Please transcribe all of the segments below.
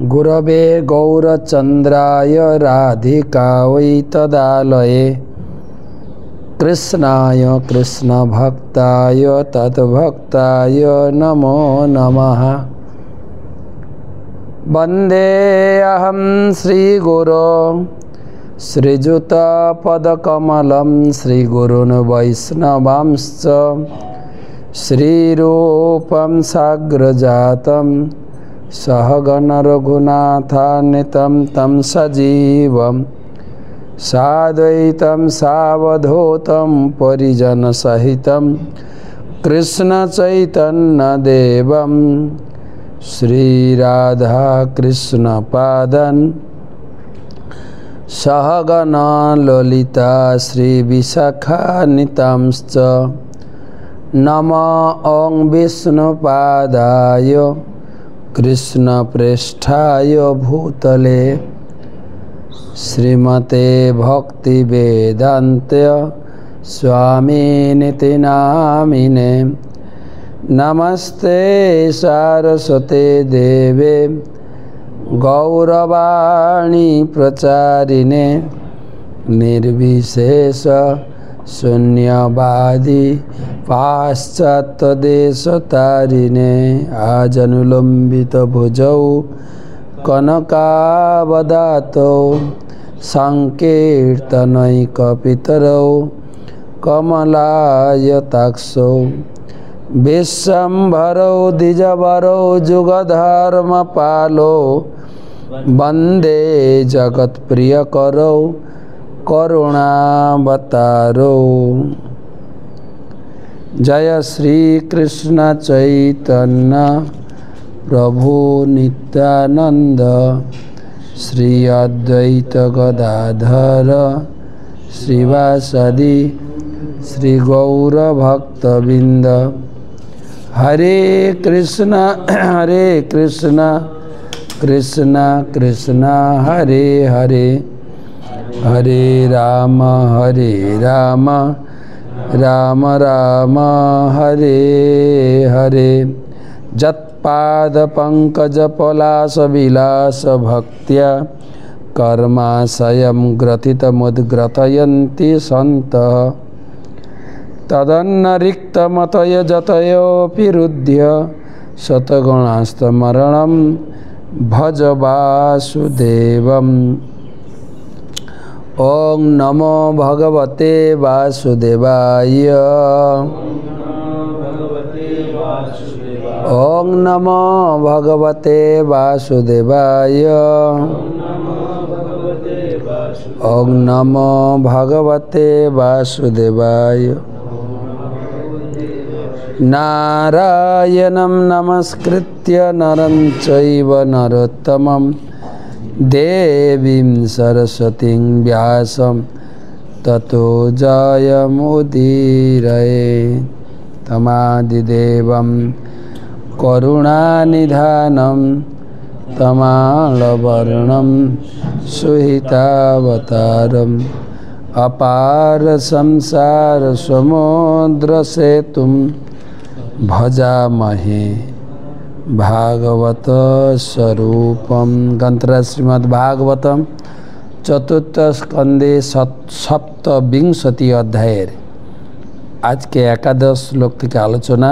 गुरवे गौरचन्द्राय राधिकायै तदालये कृष्णाय कृष्णभक्ताय तद्भक्ताय नमो नमः। वन्देऽहं श्रीगुरो श्रीयुतपदकमलं श्रीगुरून् वैष्णवांश्च श्रीरूपं साग्रजातं सहगण रघुनाथान्वितं तं सजीवं साद्वैतं सावधूतं परिजनसहितं कृष्णचैतन्यदेवं श्रीराधाकृष्णपादान् सहगण ललिता श्रीविशाखान्वितांश्च नमो ॐ विष्णुपादाय कृष्णप्रेष्ठाय भूतले श्रीमते भक्तिवेदान्त स्वामिनिति नामिने। नमस्ते सारस्वते देवे गौरवाणी प्रचारिणे निर्विशेष शून्यवादी पाश्चात्यदेशतारिणे आजनुलम्बित भुजौ कनकावदातौ संकीर्तनैकपितरौ कमलायताक्षौ विश्वम्भरौ द्विजवरौ जुगधर्मपालौ वन्दे जगत्प्रियकरौ करुणावतारो। जय श्री कृष्ण चैतन्य प्रभु नित्यानंद श्री अद्वैत गदाधर श्रीवासदि श्री गौर भक्तबिंद। हरे कृष्ण कृष्ण कृष्ण हरे हरे हरे राम राम राम हरे हरे। जत्पाद पंकज पलाश विलास भक्त्या कर्माशयं ग्रथित मुद्ग्रथयन्ति सन्तः तदन्नरिक्तमतय जतयोऽपि रुध्य शतगुणास्तमरणं भज वासुदेवम्। ओं नमो भगवते वासुदेवाय ओं नमो भगवते वासुदेवाय ओं नमो भगवते वासुदेवाय। नारायणं नमस्कृत्य नरं चैव नरोत्तमं देवीं सरस्वतीं व्यासं ततो जयमुदीरये। तमादिदेवं करुणानिधानं तमालवर्णं सुहितावतारम् अपार संसार समुद्रसेतुं भजामहे भागवत स्वरूपम। ग्रंथराज श्रीमद्भागवतम चतुर्थ स्कंदे सप्तविंशति अध्याय आज के एकादश श्लोक থেকে आलोचना।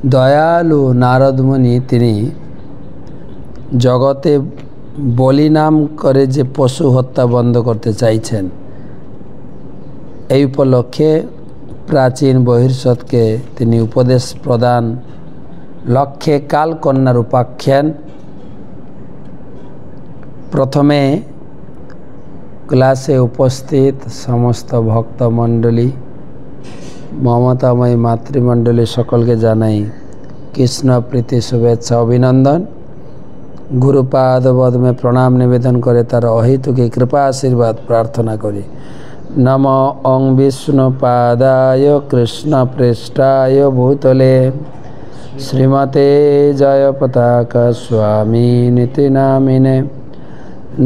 दयालु नारद मुनि তিনি जगते বলি নাম করে যে পশু হত্যা বন্ধ করতে চাইছেন, এই উপলক্ষে প্রাচীন বহির্ষদকে তিনি উপদেশ প্রদান লক্ষ্যে কালকন্যার উপাখ্যান। প্রথমে ক্লাসে উপস্থিত সমস্ত ভক্তমণ্ডলী মমতাময়ী মাতৃমণ্ডলী সকলকে জানাই কৃষ্ণ প্রীতি শুভেচ্ছা অভিনন্দন। गुरुपाद पद में प्रणाम निवेदन करे तार अहितुकी कृपा आशीर्वाद प्रार्थना करी। नमो ओं विष्णुपादाय कृष्णप्रेष्ठाय भूतले श्रीमते जयपताका स्वामिनिति नामिने।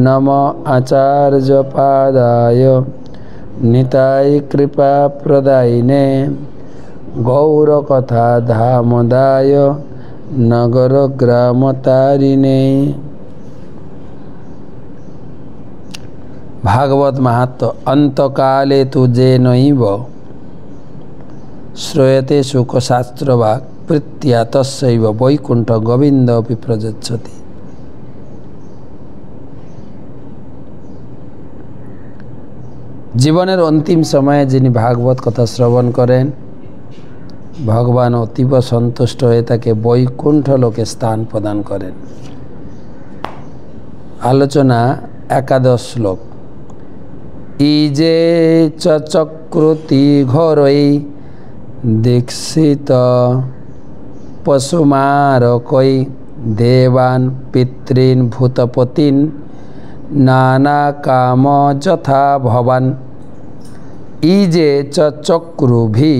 नमो आचार्यपादाय निताय कृपा प्रदायिने गौरकथा धामदाय नगर ग्राम तारिणे। भागवत महात्म अंतकाले तु जेनैव श्रूयते शुकशास्त्रवाक् प्रीत्या तस्यैव वैकुंठ गोविंद अपि प्रयच्छति। जीवनेर अंतिम समय जिनि भागवत कथा श्रवण करें भगवान अतीव सन्तुष्ट हये ताके वैकुंठ लोके स्थान प्रदान करें। आलोचना एकादश श्लोक। इजे चक्रति घोरै दीक्षित पशुमारकै देवान् पितॄन् भूतपतीन् नाना काम यथा भवान्। इजे चक्रुभि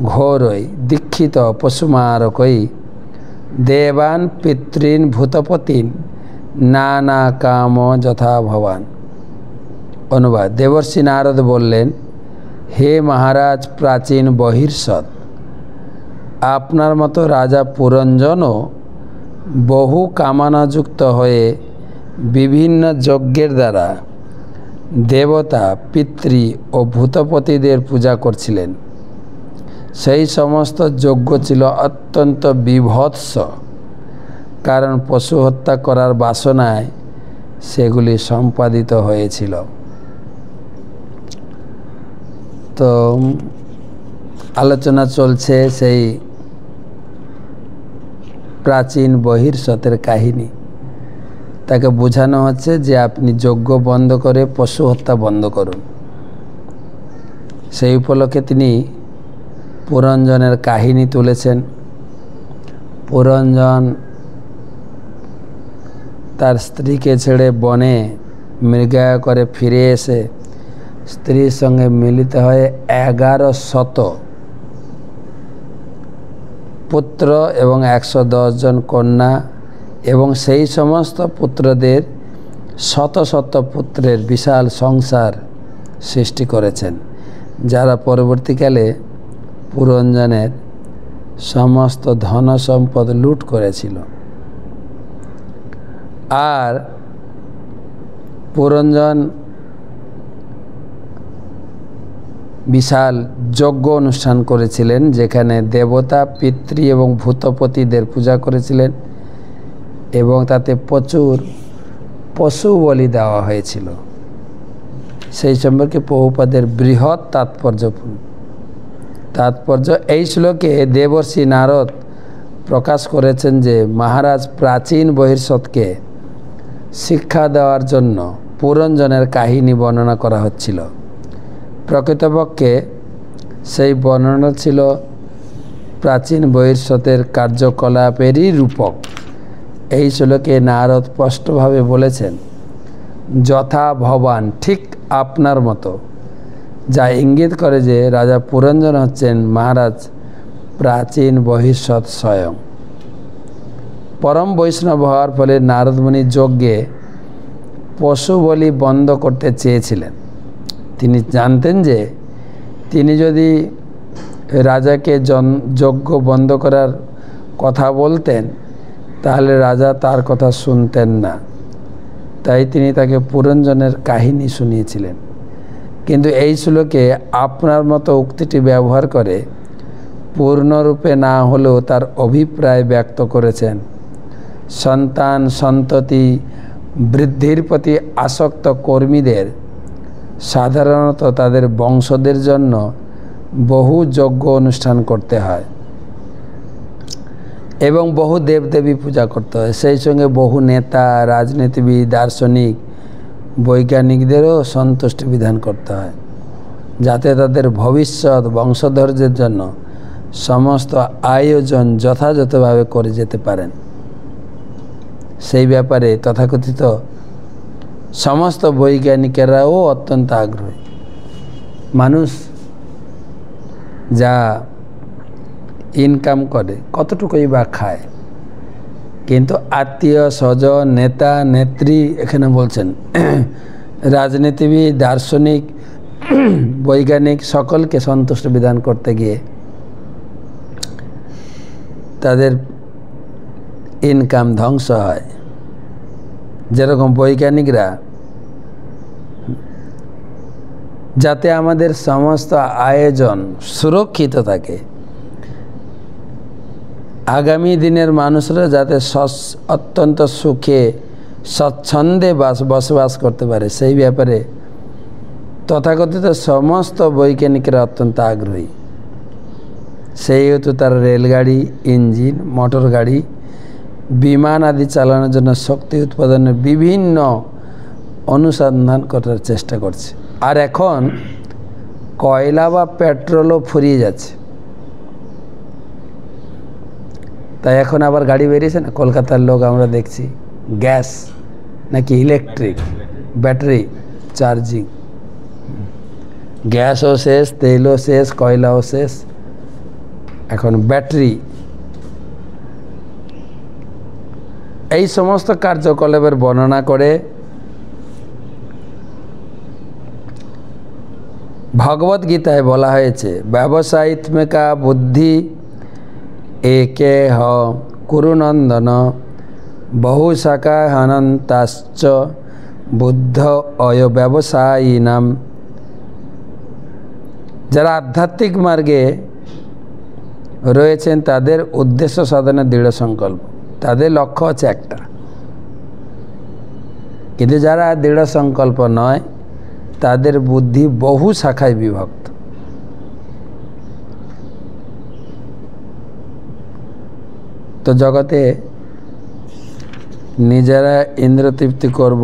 घोरै दीक्षित पशुमारकै देवान् पितॄन् भूतपतीन् नाना काम यथा भवान्। अनुवाद। देवर्षि नारद बोलें, हे महाराज प्राचीन बहिर्षद, आपनार मतो राजा पुरंजनও बहु कामनायुक्त हये विभिन्न यज्ञेर द्वारा देवता पितृ और भूतपतिदेर पूजा करछिलेन। সেই সমস্ত যজ্ঞ ছিল অত্যন্ত বিভৎস, কারণ পশু হত্যা করার বাসনায় সেগুলি সম্পাদিত হয়েছিল। তো আলোচনা চলছে সেই প্রাচীন বহির্ষতের কাহিনী। তাকে বোঝানো হচ্ছে যে আপনি যজ্ঞ বন্ধ করে পশু হত্যা বন্ধ করুন। সেই উপলক্ষে তিনি পুরঞ্জনের কাহিনী তুলেছেন। পুরঞ্জন তার স্ত্রীকে ছেড়ে বনে মৃগয়া করে ফিরে এসে স্ত্রীর সঙ্গে মিলিত হয়ে 1100 পুত্র এবং 110 জন কন্যা এবং সেই সমস্ত পুত্রদের শত শত পুত্রের বিশাল সংসার সৃষ্টি করেছেন, যারা পরবর্তীকালে পুরঞ্জনের সমস্ত ধন সম্পদ লুট করেছিল। আর পুরঞ্জন বিশাল যজ্ঞ অনুষ্ঠান করেছিলেন, যেখানে দেবতা পিতৃ এবং ভূতপতিদের পূজা করেছিলেন এবং তাতে প্রচুর পশু বলি দেওয়া হয়েছিল। সেই সম্পর্কে প্রভুপাদের বৃহৎ তাৎপর্য এই শ্লোকে দেবর্ষি নারদ প্রকাশ করেছেন যে মহারাজ প্রাচীন বহির্ষদকে শিক্ষা দেওয়ার জন্য পুরঞ্জনের কাহিনী বর্ণনা করা হচ্ছিল। প্রকৃতপক্ষে সেই বর্ণনা ছিল প্রাচীন বহির্ষদের কার্যকলাপেরই রূপক। এই শ্লোকে নারদ স্পষ্টভাবে বলেছেন, যথা ভবান, ঠিক আপনার মতো, যা ইঙ্গিত করে যে রাজা পুরঞ্জন হচ্ছেন মহারাজ প্রাচীন বহির্ষদ স্বয়ং। পরম বৈষ্ণব হওয়ার ফলে নারদমুনি যজ্ঞে পশু বলি বন্ধ করতে চেয়েছিলেন। তিনি জানতেন যে তিনি যদি রাজাকে যজ্ঞ বন্ধ করার কথা বলতেন তাহলে রাজা তার কথা শুনতেন না, তাই তিনি তাকে পুরঞ্জনের কাহিনী শুনিয়েছিলেন। কিন্তু এই শ্লোকে আপনার মতো উক্তিটি ব্যবহার করে পূর্ণরূপে না হলেও তার অভিপ্রায় ব্যক্ত করেছেন। সন্তান সন্ততি বৃদ্ধির প্রতি আসক্ত কর্মীদের সাধারণত তাদের বংশদের জন্য বহু যজ্ঞ অনুষ্ঠান করতে হয় এবং বহু দেবদেবী পূজা করতে হয়। সেই সঙ্গে বহু নেতা, রাজনীতিবিদ, দার্শনিক, বৈজ্ঞানিকদেরও সন্তুষ্টি বিধান করতে হয়, যাতে তাদের ভবিষ্যৎ বংশধরদের জন্য সমস্ত আয়োজন যথাযথভাবে করে যেতে পারেন। সেই ব্যাপারে তথাকথিত সমস্ত বৈজ্ঞানিকেরাও অত্যন্ত আগ্রহী। মানুষ যা ইনকাম করে কতটুকুই বা খায়, কিন্তু আত্মীয় স্বজন, নেতা নেত্রী, এখানে বলছেন রাজনীতিবিদ, দার্শনিক, বৈজ্ঞানিক সকলকে সন্তুষ্ট বিধান করতে গিয়ে তাদের ইনকাম ধ্বংস হয়। যেরকম বৈজ্ঞানিকরা যাতে আমাদের সমস্ত আয়োজন সুরক্ষিত থাকে, আগামী দিনের মানুষরা যাতে অত্যন্ত সুখে স্বচ্ছন্দে বসবাস করতে পারে, সেই ব্যাপারে তথাকথিত সমস্ত বৈজ্ঞানিকরা অত্যন্ত আগ্রহী। সেই হেতু তারা রেলগাড়ি, ইঞ্জিন, মোটর গাড়ি, বিমান আদি চালানোর জন্য শক্তি উৎপাদনের বিভিন্ন অনুসন্ধান করার চেষ্টা করছে। আর এখন কয়লা বা পেট্রোলও ফুরিয়ে যাচ্ছে, তাই এখন আবার গাড়ি বেরিয়েছে না, কলকাতার লোক আমরা দেখছি গ্যাস নাকি ইলেকট্রিক ব্যাটারি চার্জিং। গ্যাসও শেষ, তেলও শেষ, কয়লাও শেষ, এখন ব্যাটারি। এই সমস্ত কার্যকলাপের বর্ণনা করে ভগবত গীতায় বলা হয়েছে, ব্যবসায়িত্মিকা বুদ্ধি একে হ কুরুনন্দন বহু শাখা হনন্তাশ্চ বুদ্ধ অয় ব্যবসায়িনাম। যারা আধ্যাত্মিক মার্গে রয়েছেন তাদের উদ্দেশ্য সাধনের দৃঢ় সংকল্প, তাদের লক্ষ্য হচ্ছে একটা। কিন্তু যারা দৃঢ় সংকল্প নয়, তাদের বুদ্ধি বহু শাখায় বিভক্ত। তো জগতে নিজেরা ইন্দ্রতৃপ্তি করব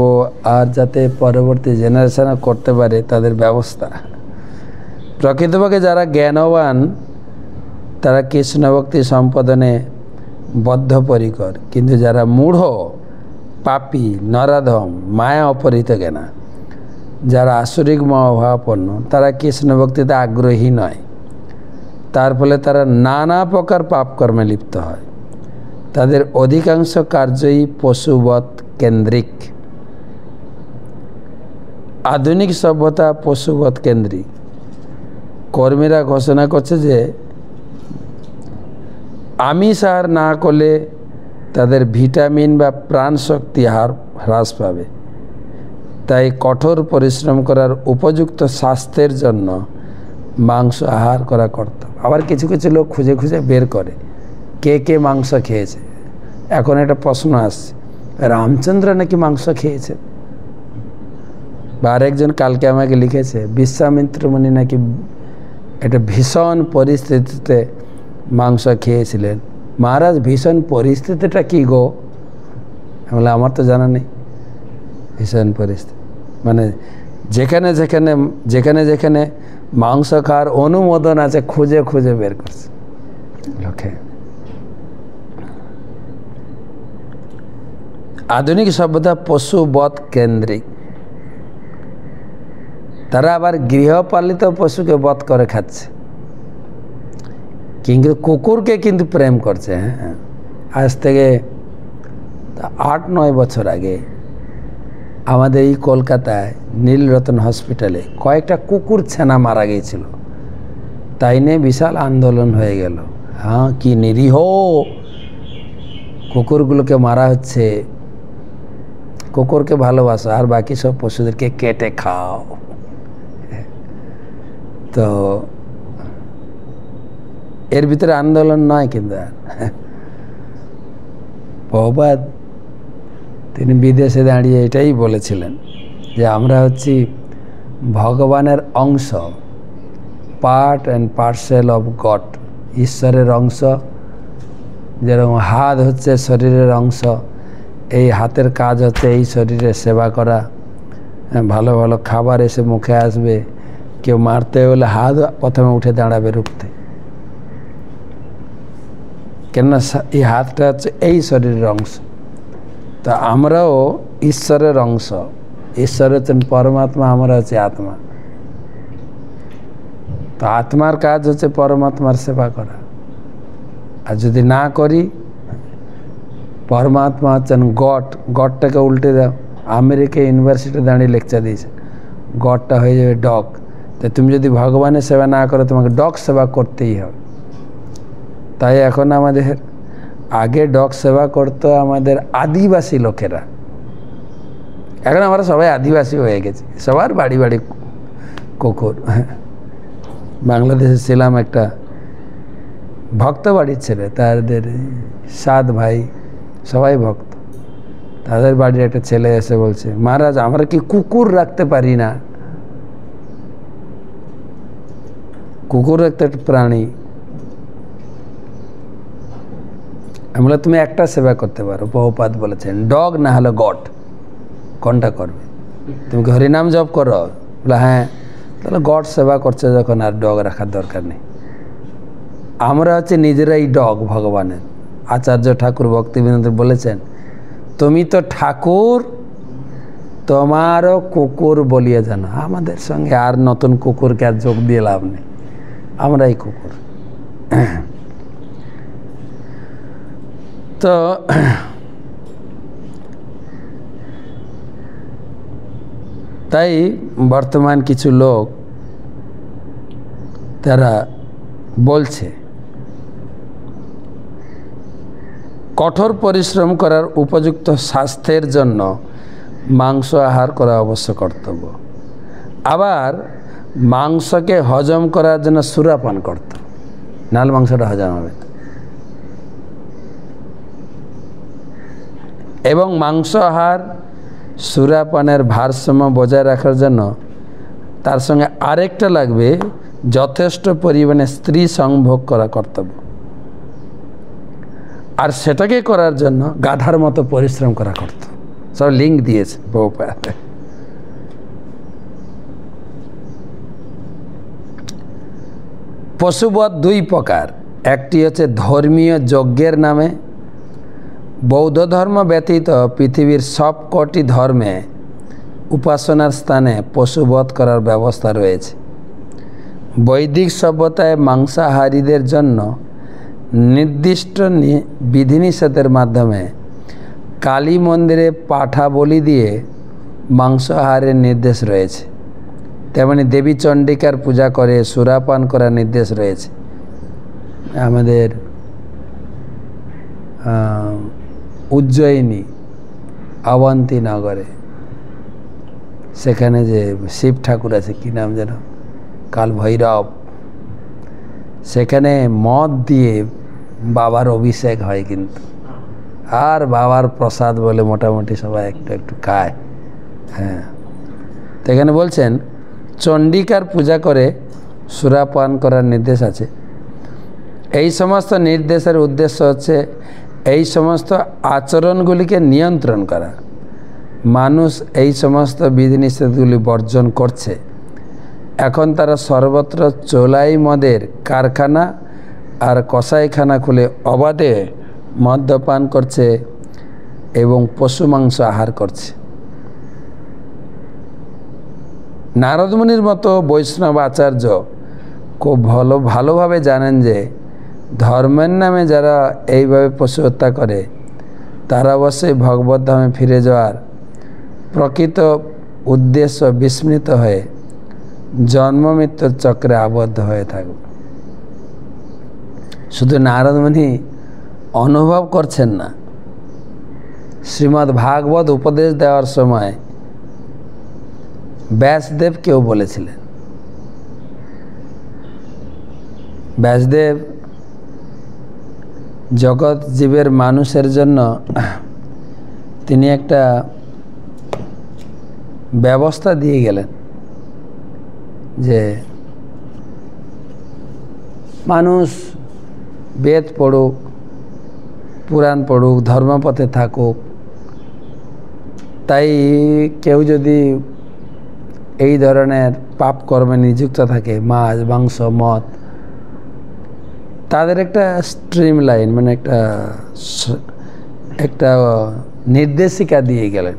আর যাতে পরবর্তী জেনারেশন করতে পারে তাদের ব্যবস্থা। প্রকৃতপক্ষে যারা জ্ঞানবান তারা কৃষ্ণ ভক্তি সম্পাদনে বদ্ধপরিকর, কিন্তু যারা মূঢ়, পাপী, নরাধম, মায়া অপহৃত জ্ঞানা, যারা আসরিক মনোভাবাপন্ন, তারা কৃষ্ণ ভক্তিতে আগ্রহী নয়। তার ফলে তারা নানা প্রকার পাপকর্মে লিপ্ত হয়। তাদের অধিকাংশ কার্যই পশুবৎ কেন্দ্রিক। আধুনিক সভ্যতা পশুবৎ কেন্দ্রিক। কর্মীরা ঘোষণা করছে যে আমিষ আহার না করলে তাদের ভিটামিন বা প্রাণশক্তি হ্রাস পাবে, তাই কঠোর পরিশ্রম করার উপযুক্ত স্বাস্থ্যের জন্য মাংস আহার করা কর্তব্য। আবার কিছু কিছু লোক খুঁজে খুঁজে বের করে কে কে মাংস খেয়েছে। এখন একটা প্রশ্ন আসছে, রামচন্দ্র নাকি মাংস খেয়েছে, বা আরেকজন কালকে আমাকে লিখেছে বিশ্বামিত্র মুনি নাকি একটা ভীষণ পরিস্থিতিতে মাংস খেয়েছিলেন। মহারাজ ভীষণ পরিস্থিতিটা কি গো? বলে আমার তো জানা নেই। ভীষণ পরিস্থিতি মানে যেখানে যেখানে যেখানে যেখানে মাংস খাওয়ার অনুমোদন আছে খুঁজে খুঁজে বের করছে লোকে। আধুনিক সভ্যতা পশুবৎ কেন্দ্রিক। তারা আবার গৃহপালিত পশুকে বধ করে খাচ্ছে, কিন্তু কুকুরকে কিন্তু প্রেম করছে। হ্যাঁ, আজ থেকে 8-9 বছর আগে আমাদের এই কলকাতায় নীলরতন হসপিটালে কয়েকটা কুকুর ছানা মারা গিয়েছিল, তাই নিয়ে বিশাল আন্দোলন হয়ে গেল। হ্যাঁ, কি নিরীহ কুকুরগুলোকে মারা হচ্ছে। কুকুরকে ভালোবাসো আর বাকি সব পশুদেরকে কেটে খাও। তো এর ভিতরে আন্দোলন নয়, কিন্তু প্রভুপাদ তিনি বিদেশে দাঁড়িয়ে এটাই বলেছিলেন যে আমরা হচ্ছি ভগবানের অংশ, part and parcel of god, ঈশ্বরের অংশ। যেরকম হাত হচ্ছে শরীরের অংশ, এই হাতের কাজ হচ্ছে এই শরীরের সেবা করা। ভালো ভালো খাবার এসে মুখে আসবে, কেউ মারতে হলে হাত প্রথমে উঠে দাঁড়াবে রুখতে, কেননা এই হাতটা হচ্ছে এই শরীরের অংশ। তো আমরাও ঈশ্বরের অংশ। ঈশ্বর হচ্ছেন পরমাত্মা, আমরা হচ্ছে আত্মা। তো আত্মার কাজ হচ্ছে পরমাত্মার সেবা করা। আর যদি না করি, পরমাত্মা হচ্ছেন গড, গডটাকে উল্টে দাও। আমেরিকা ইউনিভার্সিটি দাঁড়িয়ে লেকচার দিয়েছে, গডটা হয়ে যাবে ডগ। তো তুমি যদি ভগবানের সেবা না করো, তোমাকে ডগ সেবা করতেই হবে। তাই এখন আমাদের আগে ডগ সেবা করতো আমাদের আদিবাসী লোকেরা, এখন আমরা সবাই আদিবাসী হয়ে গেছি, সবার বাড়ি বাড়ি কুকুর। বাংলাদেশে ছিলাম, একটা ভক্ত বাড়ির ছেলে, তাদের 7 ভাই সবাই ভক্ত। তাদের বাড়ির একটা ছেলে এসে বলছে, মহারাজ আমরা কি কুকুর রাখতে পারি না? কুকুর একটা প্রাণী। আমি বললাম তুমি একটা সেবা করতে পারো, বহুপাত বলেছেন, ডগ না হলে গড, কোনটা করবে? তুমি কি হরিনাম জপ করো? বলে হ্যাঁ। তাহলে গড সেবা করছে যখন, আর ডগ রাখার দরকার নেই। আমরা হচ্ছে নিজেরাই ডগ ভগবানের। আচার্য ঠাকুর ভক্তিবিনোদ বলেছেন, তুমি তো ঠাকুর, তোমারও কুকুর বলিয়ে জানো। আমাদের সঙ্গে আর নতুন কুকুরকে আর যোগ দিয়ে লাভ নেই, আমরাই কুকুর। তো তাই বর্তমান কিছু লোক তারা বলছে কঠোর পরিশ্রম করার উপযুক্ত স্বাস্থ্যের জন্য মাংস আহার করা অবশ্য কর্তব্য। আবার মাংসকে হজম করার জন্য সুরাপান করত, নাহলে মাংসটা হজম হবে না। এবং মাংস আহার সুরাপানের ভারসাম্য বজায় রাখার জন্য তার সঙ্গে আরেকটা লাগবে, যথেষ্ট পরিমাণে স্ত্রী সংভোগ করা কর্তব্য। আর সেটাকে করার জন্য গাধার মতো পরিশ্রম করা কর্তব্য। সব লিঙ্ক দিয়েছে বহুপাত। পশুবধ 2 প্রকার, একটি হচ্ছে ধর্মীয় যজ্ঞের নামে। বৌদ্ধ ধর্ম ব্যতীত পৃথিবীর সবকটি ধর্মে উপাসনার স্থানে পশুবধ করার ব্যবস্থা রয়েছে। বৈদিক সভ্যতায় মাংসাহারীদের জন্য নির্দিষ্ট বিধিনিষেধের মাধ্যমে কালী মন্দিরে পাঠা বলি দিয়ে মাংসাহারের নির্দেশ রয়েছে। তেমনি দেবী চণ্ডিকার পূজা করে সুরাপান করার নির্দেশ রয়েছে। আমাদের উজ্জয়িনী অবন্তী নগরে, সেখানে যে শিব ঠাকুর আছে, কি নাম যেন, কাল ভৈরব, সেখানে মদ দিয়ে বাবার অভিষেক হয় কিন্তু, আর বাবার প্রসাদ বলে মোটামুটি সবাই একটু একটু খায়। হ্যাঁ, তো এখানে বলছেন চণ্ডিকার পূজা করে সুরাপান করার নির্দেশ আছে। এই সমস্ত নির্দেশের উদ্দেশ্য হচ্ছে এই সমস্ত আচরণগুলিকে নিয়ন্ত্রণ করা। মানুষ এই সমস্ত বিধিনিষেধগুলি বর্জন করছে। এখন তারা সর্বত্র চোলাই মদের কারখানা আর কসাইখানা খুলে অবাধে মদ্যপান করছে এবং পশু মাংস আহার করছে। নারদমুনির মতো বৈষ্ণব আচার্য খুব ভালোভাবে জানেন যে ধর্মের নামে যারা এইভাবে পশু হত্যা করে তারা অবশ্যই ভগবত ধামে ফিরে যাওয়ার প্রকৃত উদ্দেশ্য বিস্মৃত হয়ে জন্ম মৃত্যুর চক্রে আবদ্ধ হয়ে থাকবে। শুধু নারদমুনি অনুভব করছেন না, শ্রীমদ্ ভাগবত উপদেশ দেওয়ার সময় ব্যাসদেব কেউ বলেছিলেন। ব্যাসদেব জগৎ জীবের মানুষের জন্য তিনি একটা ব্যবস্থা দিয়ে গেলেন যে মানুষ বেদ পড়ুক, পুরাণ পড়ুক, ধর্মপথে থাকুক। তাই কেউ যদি এই ধরনের পাপ কর্মে নিযুক্ত থাকে, মাছ মাংস মদ, তাদের একটা স্ট্রিম লাইন মানে একটা নির্দেশিকা দিয়ে গেলেন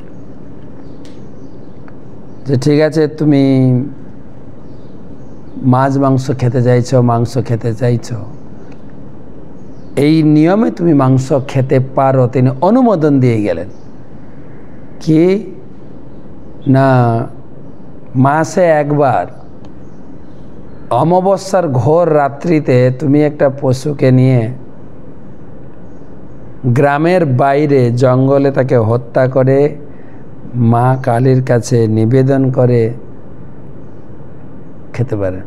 যে ঠিক আছে তুমি মাছ মাংস খেতে চাইছ, মাংস খেতে চাইছ, এই নিয়মে তুমি মাংস খেতে পারো। তিনি অনুমোদন দিয়ে গেলেন কি না, মাসে একবার অমাবস্যার ঘোর রাত্রিতে তুমি একটা পশুকে নিয়ে গ্রামের বাইরে জঙ্গলে তাকে হত্যা করে মা কালীর কাছে নিবেদন করে খেতে পারেন।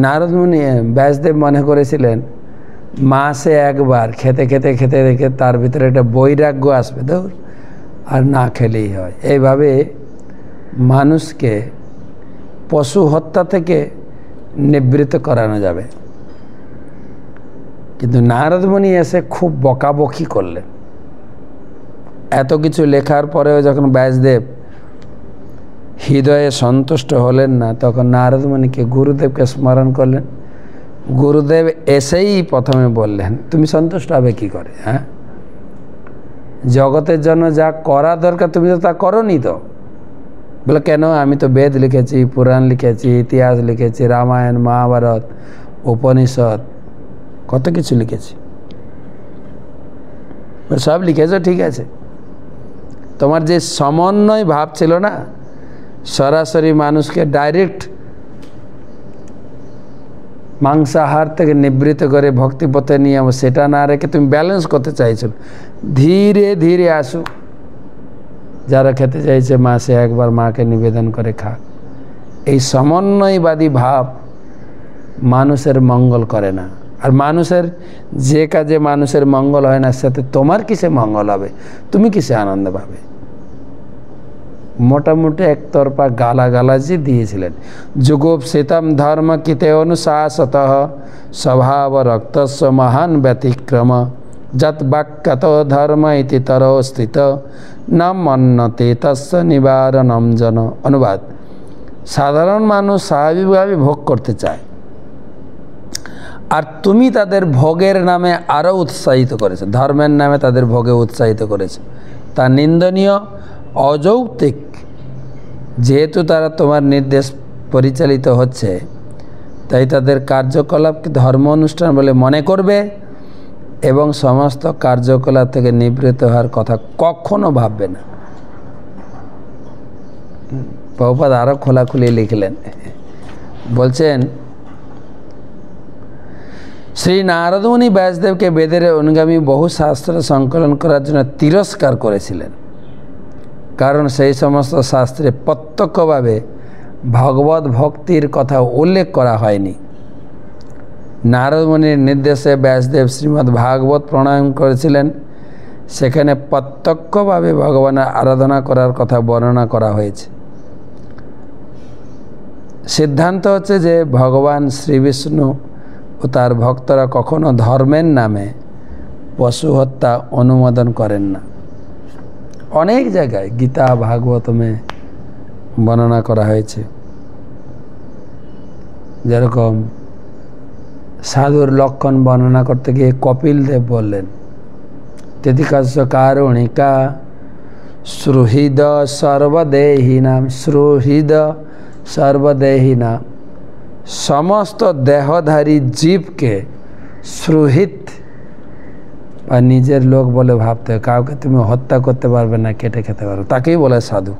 নারদ মুনি ব্যাসদেব মনে করেছিলেন মাসে একবার খেতে খেতে খেতে দেখে তার ভিতরে একটা বৈরাগ্য আসবে, ধর আর না খেলেই হয়। এইভাবে মানুষকে পশু হত্যা থেকে নিবৃত্ত করানো যাবে। কিন্তু নারদ মুনি এসে খুব বকাবকি করলেন। এত কিছু লেখার পরেও যখন ব্যাসদেব হৃদয়ে সন্তুষ্ট হলেন না, তখন নারদ মুনিকে গুরুদেবকে স্মরণ করলেন। গুরুদেব এসেই প্রথমে বললেন, তুমি সন্তুষ্ট হবে কি করে? হ্যাঁ, জগতের জন্য যা করা দরকার তুমি তো তা করোনি। তো বলে, কেন? আমি তো বেদ লিখেছি, পুরাণ লিখেছি, ইতিহাস লিখেছি, রামায়ণ, মহাভারত, উপনিষদ, কত কিছু লিখেছি। সব লিখেছো, ঠিক আছে। তোমার যে সমন্বয় ভাব ছিল না, সরাসরি মানুষকে ডাইরেক্ট মাংসাহার থেকে নিবৃত্ত করে ভক্তিপথে নিয়ে সেটা না রেখে তুমি ব্যালেন্স করতে চাইছো। ধীরে ধীরে আসুক, যারা খেতে চাইছে মাসে একবার মাকে নিবেদন করে খাক। এই সমন্বয়বাদী ভাব মানুষের মঙ্গল করে না। আর মানুষের যে কাজে মানুষের মঙ্গল হয় না, সাথে তোমার কিসে মঙ্গল হবে? তুমি কিসে আনন্দ পাবে? মোটামুটি একতরফা গালাগালাজি দিয়েছিলেন। যুগোপসিতম ধর্ম কিতে অনুশাসত স্বভাব রক্তস্ব মহান ব্যতিক্রম যত বাক্যত ধর্ম ইতি তরো স্থিত ন মন্নতে তস্য নিবারণম জন। অনুবাদ: সাধারণ মানুষ স্বাভাবিকভাবে ভোগ করতে চায়, আর তুমি তাদের ভোগের নামে আরও উৎসাহিত করেছো, ধর্মের নামে তাদের ভোগে উৎসাহিত করেছো। তা নিন্দনীয়, অযৌক্তিক। যেহেতু তারা তোমার নির্দেশ পরিচালিত হচ্ছে, তাই তাদের কার্যকলাপকে ধর্ম অনুষ্ঠান বলে মনে করবে এবং সমস্ত কার্যকলাপ থেকে নিবৃত্ত হওয়ার কথা কখনো ভাববে না। প্রভুপাদ আরও খোলাখুলি লিখলেন, বলছেন, শ্রী নারদ মুনি ব্যাসদেবকে বেদের অনুগামী বহু শাস্ত্র সংকলন করার জন্য তিরস্কার করেছিলেন, কারণ সেই সমস্ত শাস্ত্রে প্রত্যক্ষভাবে ভগবত ভক্তির কথা উল্লেখ করা হয়নি। নারদ মুনির নির্দেশে ব্যাসদেব শ্রীমদ্ ভাগবত প্রণয়ন করেছিলেন। সেখানে প্রত্যক্ষভাবে ভগবানের আরাধনা করার কথা বর্ণনা করা হয়েছে। সিদ্ধান্ত হচ্ছে যে ভগবান শ্রীবিষ্ণু ও তার ভক্তরা কখনো ধর্মের নামে পশু হত্যা অনুমোদন করেন না। অনেক জায়গায় গীতা ভাগবতমে বর্ণনা করা হয়েছে। যেরকম সাধুর লক্ষণ বর্ণনা করতে গিয়ে কপিল দেব বললেন, তেতিকাস্য কারুণিকা শ্রুহৃদ সর্বদেহিনাম, শ্রুহৃদ সর্বদেহিনাম, সমস্ত দেহধারী জীবকে শ্রুহিত বা নিজের লোক বলে ভাবতে, কাউকে তুমি হত্যা করতে পারবে না, কেটে খেতে পারবে, তাকেই বলে সাধু।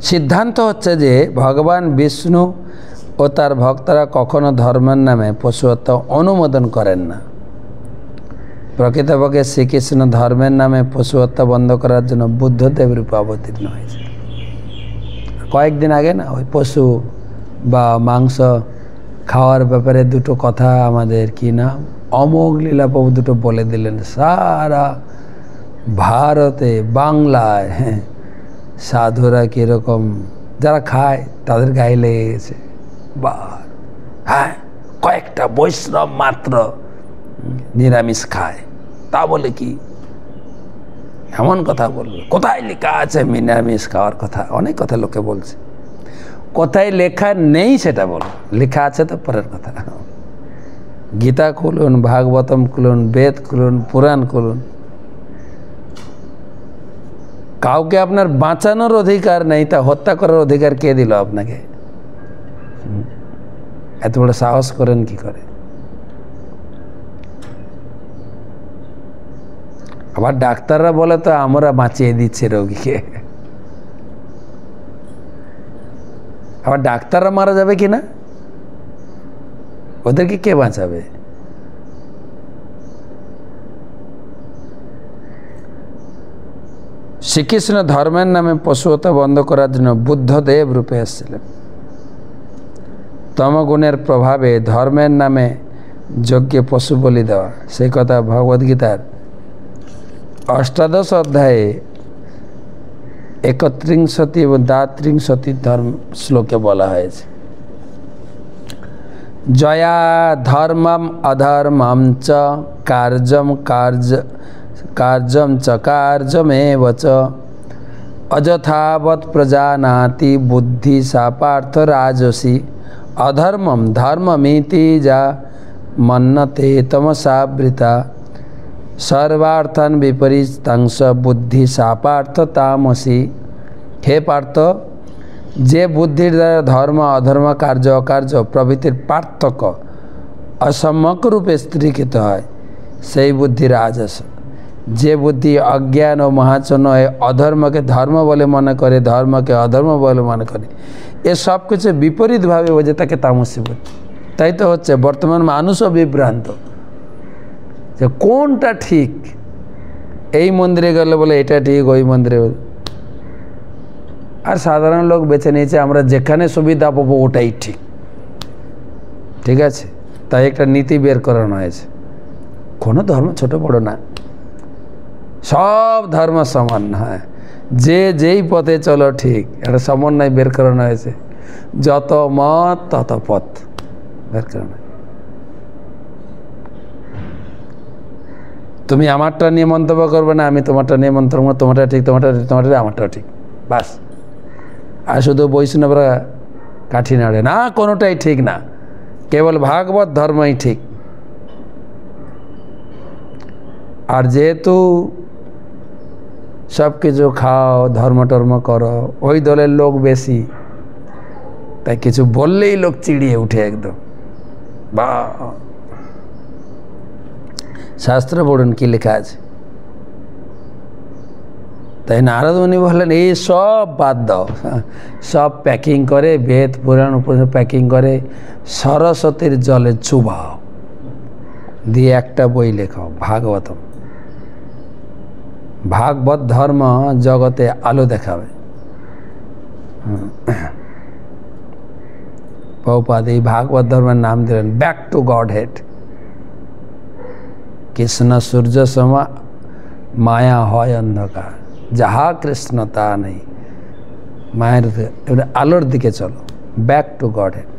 সিদ্ধান্ত হচ্ছে যে ভগবান বিষ্ণু ও তার ভক্তরা কখনো ধর্মের নামে পশু হত্যা অনুমোদন করেন না। প্রকৃতপক্ষে শ্রীকৃষ্ণ ধর্মের নামে পশু হত্যা বন্ধ করার জন্য বুদ্ধদেব রূপে অবতীর্ণ হয়েছে। কয়েকদিন আগে না ওই পশু বা মাংস খাওয়ার ব্যাপারে দুটো কথা আমাদের কি নাম অমোঘ লীলাপ্রভু দুটো বলে দিলেন। সারা ভারতে, বাংলায় সাধুরা কীরকম যারা খায় তাদের গায়ে লেগে গেছে। বা হ্যাঁ, কয়েকটা বৈষ্ণব মাত্র নিরামিষ খায়, তা বলে কি এমন কথা বলবে? কোথায় লেখা আছে নিরামিষ খাওয়ার কথা? অনেক কথা লোকে বলছে। কোথায় লেখা নেই সেটা বলো, লেখা আছে তো পরের কথা। গীতা খুলুন, ভাগবতম খুলুন, বেদ খুলুন, পুরাণ খুলুন, কাউকে আপনার বাঁচানোর অধিকার নেই, তা হত্যা করার অধিকার কে দিল আপনাকে? এত বড় সাহস করেন কি করে? আবার ডাক্তাররা বলে তো আমরা বাঁচিয়ে দিচ্ছি রোগীকে। আবার ডাক্তাররা মারা যাবে কি না? ওদেরকে কে বাঁচাবে? শ্রীকৃষ্ণ ধর্মের নামে পশু হত্যা বন্ধ করার জন্য বুদ্ধদেব রূপে এসেছিলেন। তমগুণের প্রভাবে ধর্মের নামে যজ্ঞে পশু বলি দেওয়া, সেই কথা ভগবদ্গীতার ৮ অধ্যায়ে ৩১ এবং ৩২ ধর্ম শ্লোকে বলা হয়েছে। জয়া ধর্মম অধর্মম চ কার্যম চ কার্যমেব চ অযথাবৎ প্রজানাতি বুদ্ধি সা পার্থ রাজসি অধর্মম ধর্মমিতি যা মন্যতে তমসাবৃতা সর্বার্থান বিপরীতাংশ বুদ্ধি সা পার্থ তামসি। হে পার্থ, যে বুদ্ধির দ্বারা ধর্ম অধর্ম কার্য অকার্য প্রভৃতির পার্থক্য অসম্যক রূপে স্থিরীকৃত হয় সেই বুদ্ধি রাজস। যে বুদ্ধি অজ্ঞান ও মহাচন্ন অধর্মকে ধর্ম বলে মনে করে, ধর্মকে অধর্ম বলে মনে করে, এ সব কিছু বিপরীতভাবে বোঝে, তাকে তামসী বুদ্ধি। তাই তো হচ্ছে বর্তমান মানুষও বিভ্রান্ত যে কোনটা ঠিক। এই মন্দিরে গেলে বলে এটা ঠিক, ওই মন্দিরে, আর সাধারণ লোক বেছে নিয়েছে আমরা যেখানে সুবিধা পাবো ওটাই ঠিক। ঠিক আছে, তাই একটা নীতি বের করানো হয়েছে, কোনো ধর্ম ছোট বড় না, সব ধর্ম সমান। হ্যাঁ, যে যেই পথে চলো ঠিক, একটা সমন্বয় বের করানো হয়েছে। যত মত তত পথ বের করানো। তুমি আমারটা নিয়ে মন্তব্য করবে না, আমি তোমারটা নিয়ে মন্তব্য করবো, তোমারটা ঠিক, তোমারটা আমারটাও ঠিক, বাস। আর শুধু বৈষ্ণবরা কাঠি নাড়ে না, কোনোটাই ঠিক না, কেবল ভাগবত ধর্মই ঠিক। আর যেহেতু সব কিছু খাও, ধর্ম টর্ম করো, ওই দলের লোক বেশি, তাই কিছু বললেই লোক চিড়িয়ে উঠে একদম। বা শাস্ত্র পড়ুন কি লেখা আছে। তাই নারদ মুনি বললেন এই সব বাদ দাও, সব প্যাকিং করে বেদ পুরাণ উপনিষদ প্যাকিং করে সরস্বতীর জলে চুবাও, দিয়ে একটা বই লেখাও ভাগবতম। ভাগবত ধর্ম জগতে আলো দেখাবে। প্রভুপাদ এই ভাগবত ধর্মের নাম দিলেন back to godhead. Krishna সূর্য সমা, মায়া হয় অন্ধকার, যাহা কৃষ্ণ তা নেই। মায়ের আলোর দিকে চলো, ব্যাক টু গড হেড।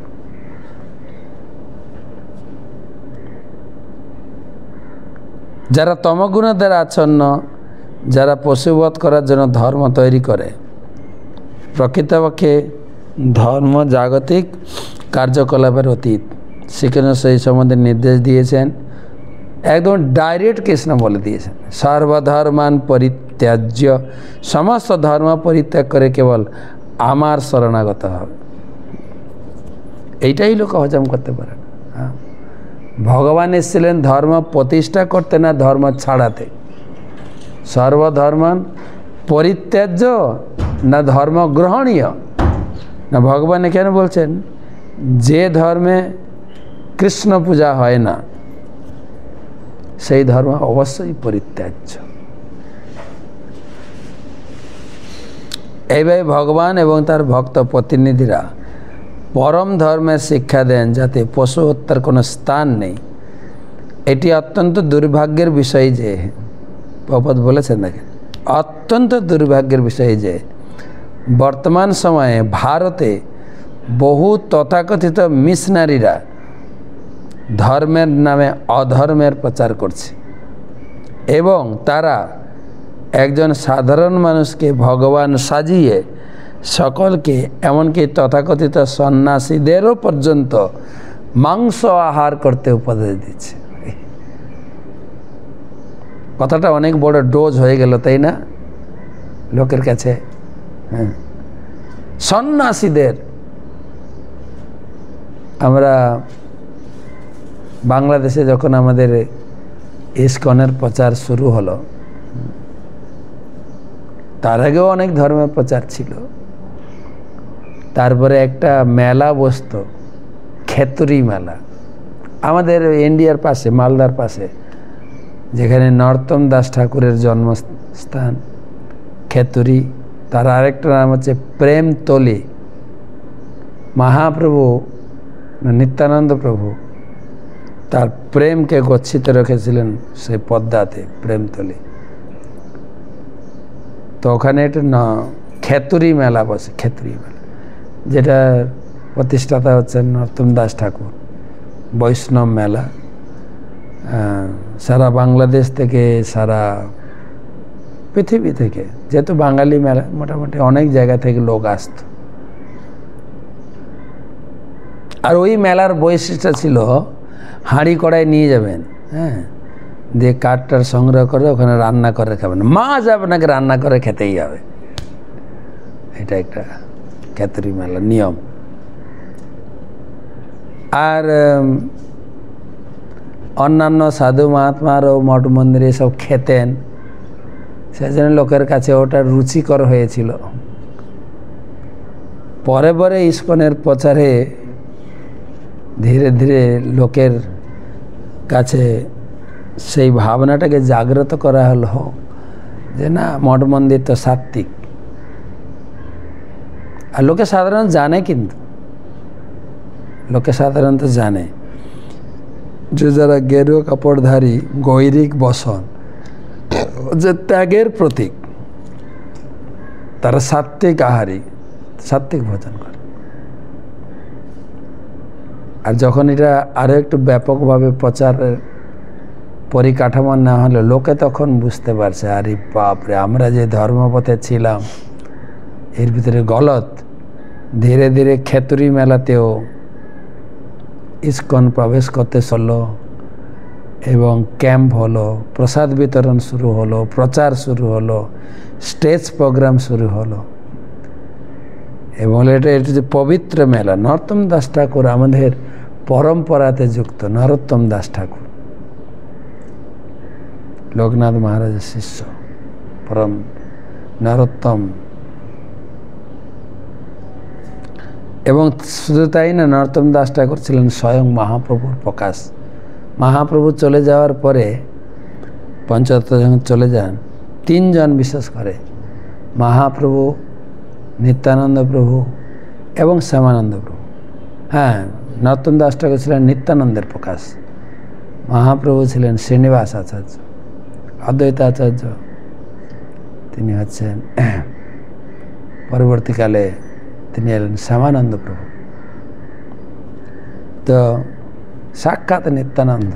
যারা তমগুণের দ্বারা আচ্ছন্ন, যারা পশুবধ করার জন্য ধর্ম তৈরি করে, প্রকৃতপক্ষে ধর্ম জাগতিক কার্যকলাপের অতীত। শ্রীকৃষ্ণ সেই সম্বন্ধে নির্দেশ দিয়েছেন, একদম ডাইরেক্ট কৃষ্ণ বলে দিয়েছেন, সর্বধর্মান পরিত্যাজ্য, সমস্ত ধর্ম পরিত্যাগ করে কেবল আমার শরণাগত হবে। এইটাই লোক হজম করতে পারে না। হ্যাঁ, ভগবান এসেছিলেন ধর্ম প্রতিষ্ঠা করতে, না ধর্ম ছাড়াতে। সর্বধর্মান পরিত্যাজ্য না ধর্ম গ্রহণীয়, না ভগবান এখানে বলছেন যে ধর্মে কৃষ্ণ পূজা হয় না সেই ধর্ম অবশ্যই পরিত্যাজ্য। এইভাবে ভগবান এবং তার ভক্ত প্রতিনিধিরা পরম ধর্মের শিক্ষা দেন, যাতে পশু হত্যার কোনো স্থান নেই। এটি অত্যন্ত দুর্ভাগ্যের বিষয় যে, প্রভুপাদ বলেছেন, দেখেন, অত্যন্ত দুর্ভাগ্যের বিষয় যে বর্তমান সময়ে ভারতে বহু তথাকথিত মিশনারিরা ধর্মের নামে অধর্মের প্রচার করছে এবং তারা একজন সাধারণ মানুষকে ভগবান সাজিয়ে সকলকে, এমনকি তথাকথিত সন্ন্যাসীদেরও পর্যন্ত মাংস আহার করতে উপদেশ দিচ্ছে। কথাটা অনেক বড় ডোজ হয়ে গেল, তাই না লোকের কাছে? হ্যাঁ, সন্ন্যাসীদের। আমরা বাংলাদেশে যখন আমাদের ইসকনের প্রচার শুরু হলো, তার আগেও অনেক ধর্মের প্রচার ছিল। তারপরে একটা মেলা বসতো, খেতুরি মেলা, আমাদের ইন্ডিয়ার পাশে, মালদার পাশে, যেখানে নরোত্তম দাস ঠাকুরের জন্মস্থান খেতুরি। তার আরেকটা নাম হচ্ছে প্রেমতলি। মহাপ্রভু নিত্যানন্দ প্রভু তার প্রেমকে গচ্ছিত রেখেছিলেন সেই পদ্মাতে, প্রেমতলি। তো ওখানে একটা খেতুরি মেলা বসে, খেতুরি মেলা, যেটা প্রতিষ্ঠাতা হচ্ছেন নরোত্তম দাস ঠাকুর। বৈষ্ণব মেলা, সারা বাংলাদেশ থেকে, সারা পৃথিবী থেকে, যেহেতু বাঙালি মেলা, মোটামুটি অনেক জায়গা থেকে লোক আসত। আর ওই মেলার বৈশিষ্ট্য ছিল হাঁড়ি কড়াই নিয়ে যাবেন, হ্যাঁ, দিয়ে কাঠটার সংগ্রহ করে ওখানে রান্না করে খাবেন। মাছ আপনাকে রান্না করে খেতেই হবে। এটা একটা খেতুরি মেলার নিয়ম। আর অন্যান্য সাধু মহাত্মারও মঠ মন্দিরে এসব খেতেন, সেজন্য লোকের কাছে ওটা রুচিকর হয়েছিল। পরে পরে ইস্কনের প্রচারে ধীরে ধীরে লোকের কাছে সেই ভাবনাটাকে জাগ্রত করা হলো যে না, মঠ মন্দির তো সাত্ত্বিক। আর লোকে সাধারণত জানে, কিন্তু লোকে সাধারণত জানে যে যারা গেরুয়া কাপড়ধারী গৈরিক বসন, যে ত্যাগের প্রতীক, তারা সাত্ত্বিক আহারী, সাত্ত্বিক ভোজন করে। আর যখন এটা আরও একটু ব্যাপকভাবে প্রচারের পরিকাঠামো না হলে লোকে তখন বুঝতে পারছে, আরে বাপরে, আমরা যে ধর্মপথে ছিলাম এর ভিতরে গলত। ধীরে ধীরে খেতুরি মেলাতেও ইস্কন প্রবেশ করতে চলল, এবং ক্যাম্প হলো, প্রসাদ বিতরণ শুরু হলো, প্রচার শুরু হলো, স্টেজ প্রোগ্রাম শুরু হলো। এবং এটা যে পবিত্র মেলা, নরোত্তম দাস ঠাকুর আমাদের পরম্পরাতে যুক্ত। নরোত্তম দাস ঠাকুর লোকনাথ মহারাজের শিষ্য, পরম নরোত্তম। এবং শুধু তাই না, নরোত্তম দাস ঠাকুর ছিলেন স্বয়ং মহাপ্রভুর প্রকাশ। মহাপ্রভু চলে যাওয়ার পরে, পঞ্চতত্ত্ব যখন চলে যান, তিনজন বিশেষ করে, মহাপ্রভু, নিত্যানন্দ প্রভু এবং শ্যামানন্দ প্রভু। হ্যাঁ, নরোত্তম দাস ঠাকুর ছিলেন নিত্যানন্দের প্রকাশ, মহাপ্রভু ছিলেন শ্রীনিবাস আচার্য, অদ্বৈত আচার্য তিনি হচ্ছেন পরবর্তীকালে তিনি এলেন শ্যামানন্দ প্রভু। তো সাক্ষাৎ নিত্যানন্দ।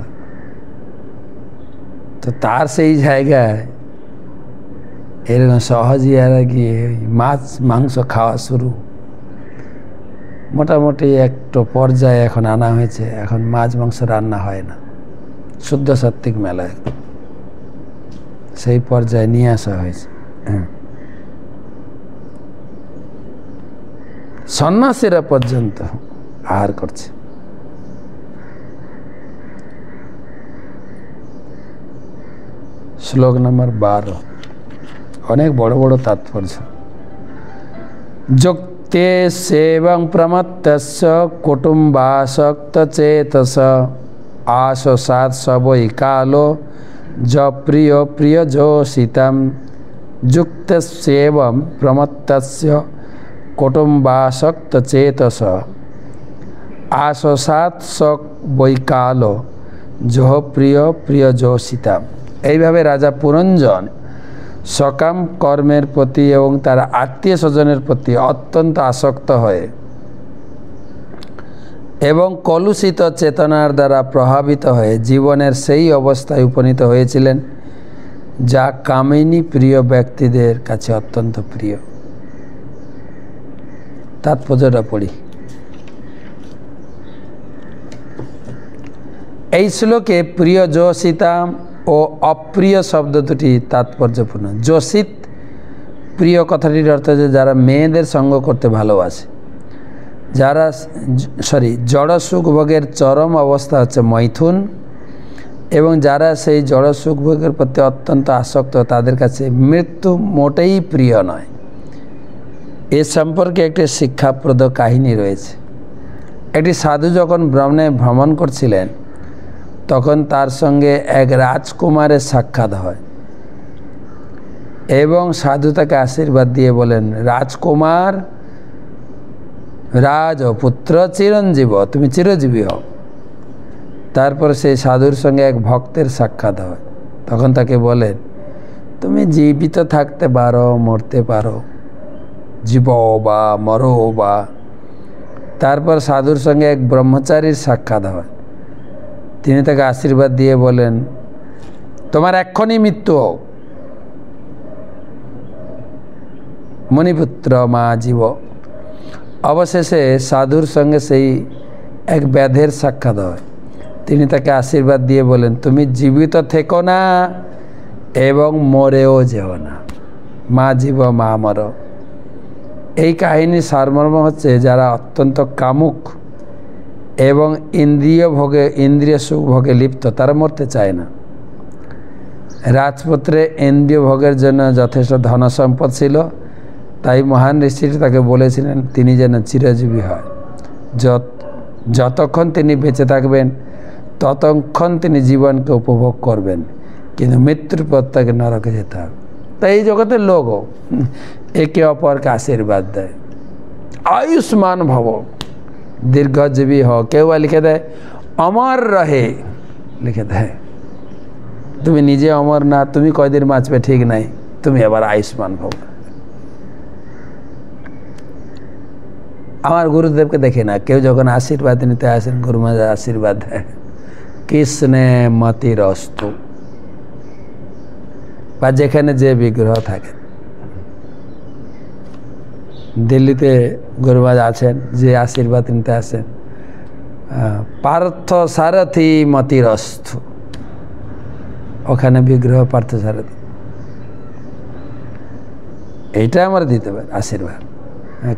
তো তার সেই জায়গায় এরকম সহজে আর কি মাছ মাংস খাওয়া শুরু, মোটামুটি একটু পর্যায়ে এখন আনা হয়েছে। এখন মাছ মাংস রান্না হয় না, শুদ্ধ সাত্ত্বিক মেলা সেই পর্যায়ে নিয়ে আসা হয়েছে। সন্ন্যাসীরা পর্যন্ত আহার করছে। শ্লোক নম্বর 12, অনেক বড় বড় তাৎপর্য। যুক্তে সেবং প্রমত্তস্য কুটুম্বাসক্ত চেতস আশসাৎ সবৈ কালো য প্রিয় প্রিয় যোষিতম। যুক্ত সেবং প্রমত্তস্য কুটুম্বাসক্ত চেতস আশসাৎ সবৈ কালো য প্রিয় প্রিয় যোষিতম। এইভাবে রাজা পুরঞ্জন সকাম কর্মের প্রতি এবং তার আত্মীয় স্বজনের প্রতি অত্যন্ত আসক্ত হয়ে এবং কলুষিত চেতনার দ্বারা প্রভাবিত হয়ে জীবনের সেই অবস্থায় উপনীত হয়েছিলেন যা কামিনী প্রিয় ব্যক্তিদের কাছে অত্যন্ত প্রিয়। তাৎপর্যটা পড়ি। এই শ্লোকে প্রিয় যোষিতাম ও অপ্রিয় শব্দ দুটি তাৎপর্যপূর্ণ। যোষিত প্রিয় কথাটির অর্থ যে যারা মেয়েদের সঙ্গ করতে ভালোবাসে, যারা জড় সুখ ভোগের চরম অবস্থা হচ্ছে মৈথুন, এবং যারা সেই জড় সুখ ভোগের প্রতি অত্যন্ত আসক্ত, তাদের কাছে মৃত্যু মোটেই প্রিয় নয়। এ সম্পর্কে একটি শিক্ষাপ্রদ কাহিনী রয়েছে। একটি সাধু যখন ব্রহ্মে ভ্রমণ করছিলেন তখন তার সঙ্গে এক রাজকুমারের সাক্ষাৎ হয় এবং সাধু তাকে আশীর্বাদ দিয়ে বলেন, রাজকুমার, রাজ পুত্র চিরঞ্জীব, তুমি চিরজীবী হও। তারপর সেই সাধুর সঙ্গে এক ভক্তের সাক্ষাৎ হয়। তখন তাকে বলেন, তুমি জীবিত থাকতে পারো, মরতে পারো, জীব বা মরো বা। তারপর সাধুর সঙ্গে এক ব্রহ্মচারীর সাক্ষাৎ হয়। তিনি তাকে আশীর্বাদ দিয়ে বলেন, তোমার এক্ষুনি মৃত্যু হোক, মণিপুত্র মা জীব। অবশেষে সাধুর সঙ্গে সেই এক ব্যাধের সাক্ষাৎ হয়। তিনি তাকে আশীর্বাদ দিয়ে বলেন, তুমি জীবিত থেকো না এবং মরেও যেও না, মা জীব মা মর। এই কাহিনীর সারমর্ম হচ্ছে, যারা অত্যন্ত কামুক এবং ইন্দ্রিয় সুখ ভোগে লিপ্ত তারা মরতে চায় না। রাজপুত্রে ইন্দ্রিয় ভোগের জন্য যথেষ্ট ধনসম্পদ ছিল, তাই মহান ঋষিটি তাকে বলেছিলেন তিনি যেন চিরজীবী হয়। যতক্ষণ তিনি বেঁচে থাকবেন ততক্ষণ তিনি জীবনকে উপভোগ করবেন, কিন্তু মৃত্যুর পর তাকে নরকে যেতে হবে। তাই এই জগতের লোকও একে অপরকে আশীর্বাদ দেয়, আয়ুষ্মান ভব, দীর্ঘজীবী হ। কেউ লিখে দেয় অমর রহে, লিখে দেয়। তুমি নিজে অমর না, তুমি কয়দিন বাঁচবে ঠিক নাই, তুমি আবার আয়ুষ্মান ভব। আমার গুরুদেবকে দেখে না, কেউ যখন আশীর্বাদ নিতে আসেন গুরু মহারাজ আশীর্বাদ দেয়, কৃষ্ণে মতিরস্তু, বা যেখানে যে বিগ্রহ থাকে। দিল্লিতে গুরু মহারাজ আছেন, যে আশীর্বাদ নিতে আসেন, পার্থ সারথি মতিরস্তু, ওখানে বিগ্রহ পার্থ সারথি। এইটা আমার দিতে পারে আশীর্বাদ,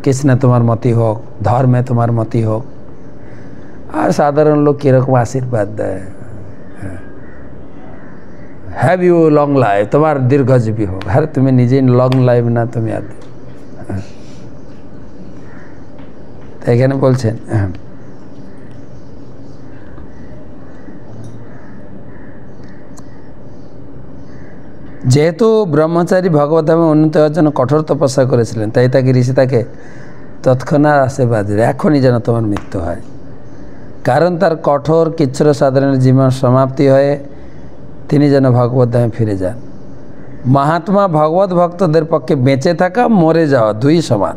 কৃষ্ণে তোমার মতি হোক, ধর্মে তোমার মতি হোক। আর সাধারণ লোক কীরকম আশীর্বাদ দেয়, হ্যাভ ইউ লং লাইফ, তোমার দীর্ঘজীবী হোক। আরে তুমি নিজেই লং লাইফ না, তুমি আর এখানে বলছেন যেহেতু ব্রহ্মচারী ভগবত ধামে উন্নত হওয়ার জন্য কঠোর তপস্যা করেছিলেন, তাই তাকে ঋষি তাকে তৎক্ষণাৎ আশীর্বাদ দিলেন, এখনই যেন তোমার মৃত্যু হয়। কারণ তার কঠোর কিচ্ছুর সাধারণের জীবন সমাপ্তি হয়ে তিনি যেন ভগবত ধামে ফিরে যান। মহাত্মা ভগবত ভক্তদের পক্ষে বেঁচে থাকা মরে যাওয়া দুই সমান,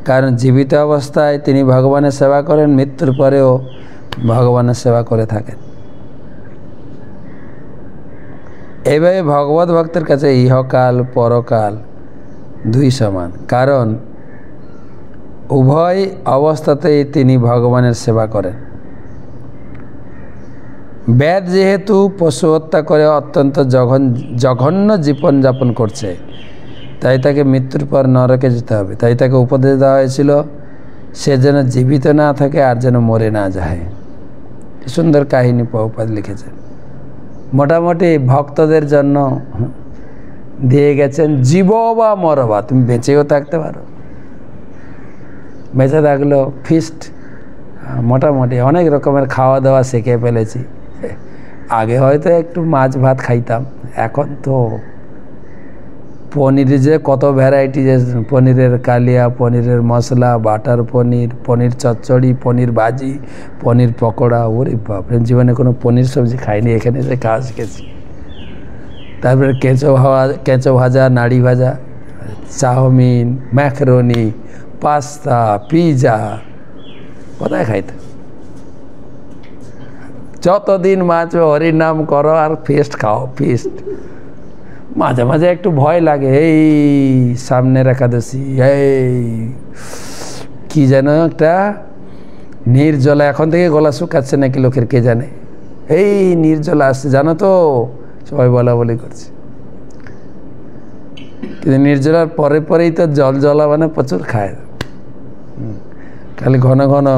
কারণ জীবিত অবস্থায় তিনি ভগবানের সেবা করেন, মৃত্যুর পরেও ভগবানের সেবা করে থাকেন। এইভাবে ভগবত ভক্তের কাছে ইহকাল পরকাল দুই সমান, কারণ উভয় অবস্থাতেই তিনি ভগবানের সেবা করেন। বেদ যেহেতু পশু হত্যা করে অত্যন্ত জঘন্য জীবনযাপন করছে, তাই তাকে মৃত্যুর পর নরকে যেতে হবে। তাই তাকে উপদেশ দেওয়া হয়েছিল সে যেন জীবিত না থাকে আর যেন মরে না যায়। সুন্দর কাহিনী প্রভুপাদ লিখেছেন। মোটামুটি ভক্তদের জন্য দিয়ে গেছেন, জীব বা মরবা, তুমি বেঁচেও থাকতে পারো, বেঁচে থাকলেও ফিস্ট। মোটামুটি অনেক রকমের খাওয়া দাওয়া শিখে ফেলেছি। আগে হয়তো একটু মাছ ভাত খাইতাম, এখন তো পনির যে কত ভ্যারাইটি, পনিরের কালিয়া, পনিরের মশলা, বাটার পনির, পনির চচ্চড়ি, পনির ভাজি, পনির পকোড়া। ওরে বাপরে, জীবনে কোনো পনির সবজি খাইনি, এখানে যে খাওয়া শিখেছি। তারপরে কেঁচো ভাজা, নাড়ি ভাজা, চাউমিন, ম্যাকারনি, পাস্তা, পিজা, কোথায় খাইতাম। যতদিন বাঁচবে হরির নাম করো আর ফিস্ট খাও, ফিস্ট। মাঝে মাঝে একটু ভয় লাগে, এই সামনের একাদশী, এই কি যেন একটা নির্জলা, এখন থেকে গলা শুকাচ্ছে নাকি লোকের কে জানে, এই নির্জলা আসছে জানো তো, সবাই বলা বলি করছে। কিন্তু নির্জলার পরে পরেই তো জল মানে প্রচুর খায়, খালি ঘন ঘন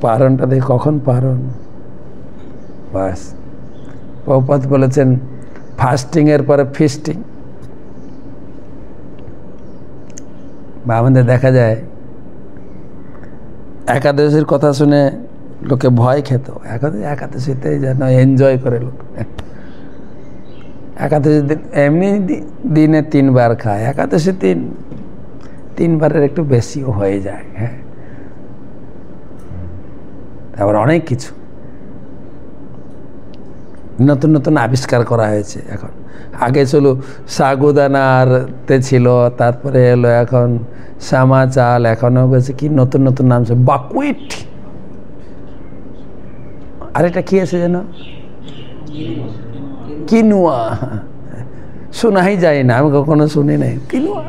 পারণটা দেখে কখন পারণ, বাস। প্রভুপাদ বলেছেন ফাস্টিংয়ের পরে ফিস্টিং, বা আমাদের দেখা যায় একাদশীর কথা শুনে লোকে ভয় খেত, একাদশীতে যেন এনজয় করে লোক। একাদশীর দিন এমনি দিনে 3 বার খায়, একাদশী 3 বারের একটু বেশিও হয়ে যায়। হ্যাঁ, তারপর অনেক কিছু নতুন নতুন আবিষ্কার করা হয়েছে এখন। আগে চলো সাগুদানাতে ছিল, তারপরে এলো এখন শ্যামা চাল, এখনও গেছে কি নতুন নতুন নাম, বাকুইট, আর এটা কি আছে যেন কিনুয়া, শোনাই যায় না, আমি কখনো শুনি নাই কিনুয়া।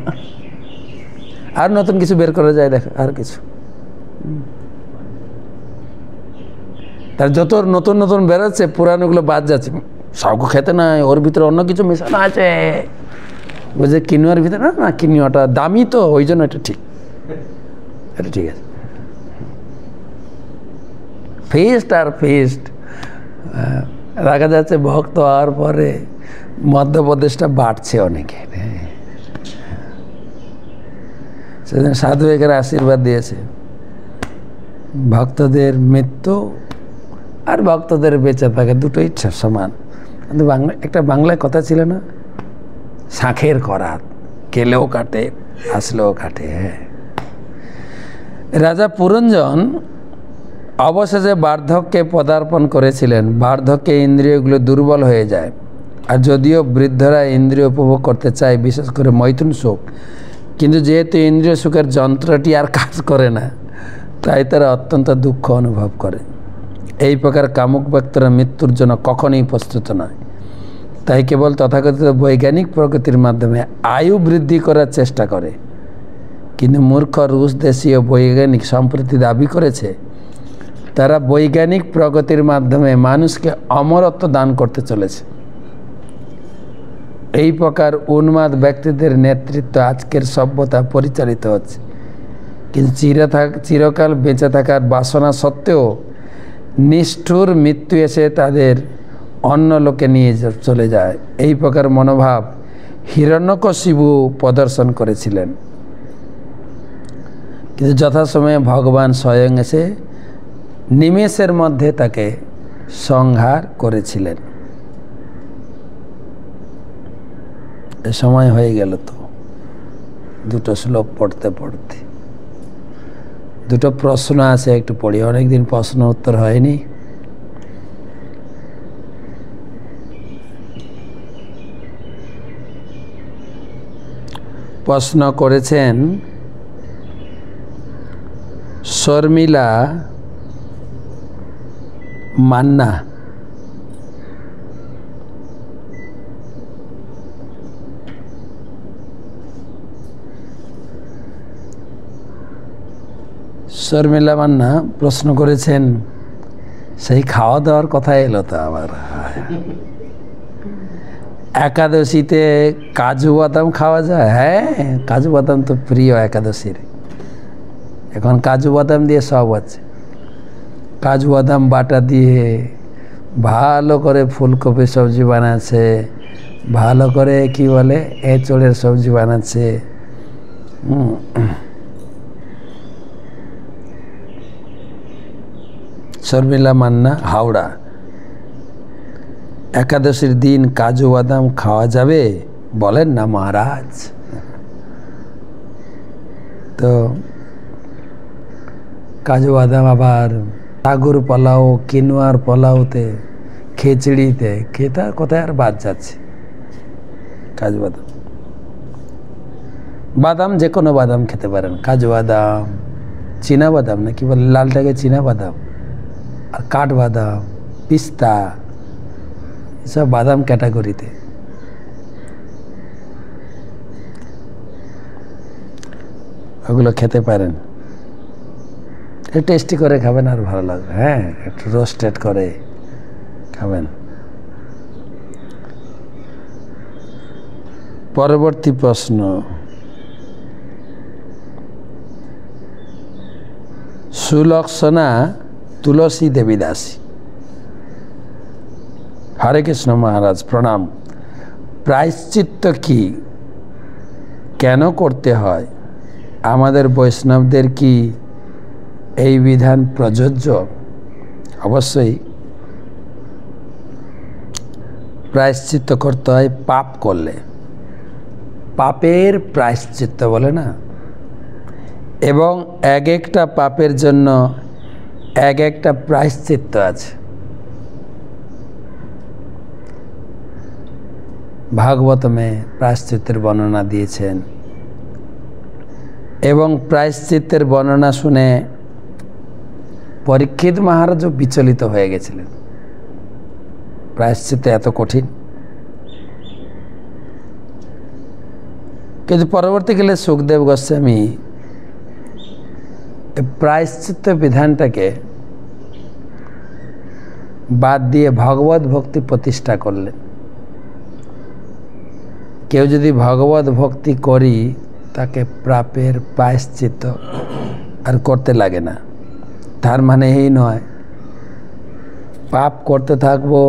আর নতুন কিছু বের করা যায়, দেখো আর কিছু। তার যত নতুন নতুন বেরোচ্ছে পুরানোগুলো বাদ যাচ্ছে। সবকে খেতে নাই, ওর ভিতরে অন্য কিছু মেশানো আছে। বুঝে কিনুয়ার ভিতরে না, কিনুয়াটা দামি তো, ওই জন্য এটা ঠিক, এটা ঠিক আছে। ফিস্ট আর ফিস্ট দেখা যাচ্ছে ভক্ত হওয়ার পরে মধ্যপ্রদেশটা বাড়ছে অনেকে। সেদিন সাধু এখানে আশীর্বাদ দিয়েছে, ভক্তদের মৃত্যু আর ভক্তদের বেঁচে থাকে দুটোই সমান। কিন্তু একটা বাংলায় কথা ছিল না, শাঁখের করাত, কেলেও কাটে আসলেও কাটে। হ্যাঁ, রাজা পুরঞ্জন অবশেষে বার্ধক্যে পদার্পণ করেছিলেন। বার্ধক্যে ইন্দ্রিয়গুলো দুর্বল হয়ে যায়, আর যদিও বৃদ্ধরা ইন্দ্রিয় উপভোগ করতে চায়, বিশেষ করে মৈথুন সুখ, কিন্তু যেহেতু ইন্দ্রিয় সুখের যন্ত্রটি আর কাজ করে না, তাই তারা অত্যন্ত দুঃখ অনুভব করে। এই প্রকার কামুক ব্যক্তিরা মৃত্যুর জন্য কখনোই প্রস্তুত নয়। তাই কেবল তথাকথিত বৈজ্ঞানিক প্রগতির মাধ্যমে আয়ু বৃদ্ধি করার চেষ্টা করে। কিন্তু মূর্খ রুশ দেশীয় বৈজ্ঞানিক সম্প্রতি দাবি করেছে তারা বৈজ্ঞানিক প্রগতির মাধ্যমে মানুষকে অমরত্ব দান করতে চলেছে। এই প্রকার উন্মাদ ব্যক্তিদের নেতৃত্ব আজকের সভ্যতা পরিচালিত হচ্ছে। কিন্তু চিরকাল বেঁচে থাকার বাসনা সত্ত্বেও নিষ্ঠুর মৃত্যু এসে তাদের অন্য লোকে নিয়ে চলে যায়। এই প্রকার মনোভাব হিরণ্যকশিপু প্রদর্শন করেছিলেন, কিন্তু যথাসময়ে ভগবান স্বয়ং এসে নিমেষের মধ্যে তাকে সংহার করেছিলেন। এ সময় হয়ে গেল তো, দুটো শ্লোক পড়তে পড়তে। দুটো প্রশ্ন আছে, একটু পড়ি, অনেকদিন প্রশ্ন উত্তর হয়নি। প্রশ্ন করেছেন শর্মিলা মান্না। শর্মিলা মান্না প্রশ্ন করেছেন, সেই খাওয়া দাওয়ার কথা এলো তো আবার। একাদশীতে কাজু বাদাম খাওয়া যায়? হ্যাঁ, কাজু বাদাম তো প্রিয় একাদশীর। এখন কাজু বাদাম দিয়ে সব আছে। কাজু বাদাম বাটা দিয়ে ভালো করে ফুলকপি সবজি বানাচ্ছে, ভালো করে কি বলে এঁচড়ের সবজি বানাচ্ছে। শর্মিলা মান্না, হাওড়া। একাদশীর দিন কাজু বাদাম খাওয়া যাবে বলেন না মহারাজ? তো কাজু বাদাম আবার সাগুর পোলাও, কিনুয়ার পোলাওতে, খিচড়িতে খেতে কোথায় আর বাদ যাচ্ছে কাজু বাদাম। বাদাম যে কোনো বাদাম খেতে পারেন, কাজু বাদাম, চীনা বাদাম না কি বলে, লালটাকে চীনা বাদাম, আর কাঠবাদাম, পিস্তা, এসব বাদাম ক্যাটাগরিতে। ওগুলো খেতে পারেন, টেস্টি করে খাবেন আর ভালো লাগবে। হ্যাঁ, একটু রোস্টেড করে খাবেন। পরবর্তী প্রশ্ন, সুলক্ষণা তুলসী দেবী দাসী। হরে কৃষ্ণ মহারাজ, প্রণাম। প্রায়শ্চিত্ত কি, কেন করতে হয় আমাদের বৈষ্ণবদের কি এই বিধান প্রযোজ্য? অবশ্যই। প্রায়শ্চিত্ত করতে হয় পাপ করলে, পাপের প্রায়শ্চিত্ত বলে না, এবং এক একটা পাপের জন্য এক একটা প্রায়শ্চিত্ত আছে। ভাগবতমে প্রায়শ্চিত্তের বর্ণনা দিয়েছেন, এবং প্রায়শ্চিত্তের বর্ণনা শুনে পরীক্ষিত মহারাজও বিচলিত হয়ে গেছিলেন। প্রায়শ্চিত্ত এত কঠিন, কিন্তু পরবর্তীকালে সুখদেব গোস্বামী প্রায়শ্চিত্ত বিধানটাকে বাদ দিয়ে ভগবত ভক্তি প্রতিষ্ঠা করলেন। কেউ যদি ভগবত ভক্তি করি তাকে পাপের প্রায়শ্চিত্ত আর করতে লাগে না। তার মানে এই নয় পাপ করতে থাকবো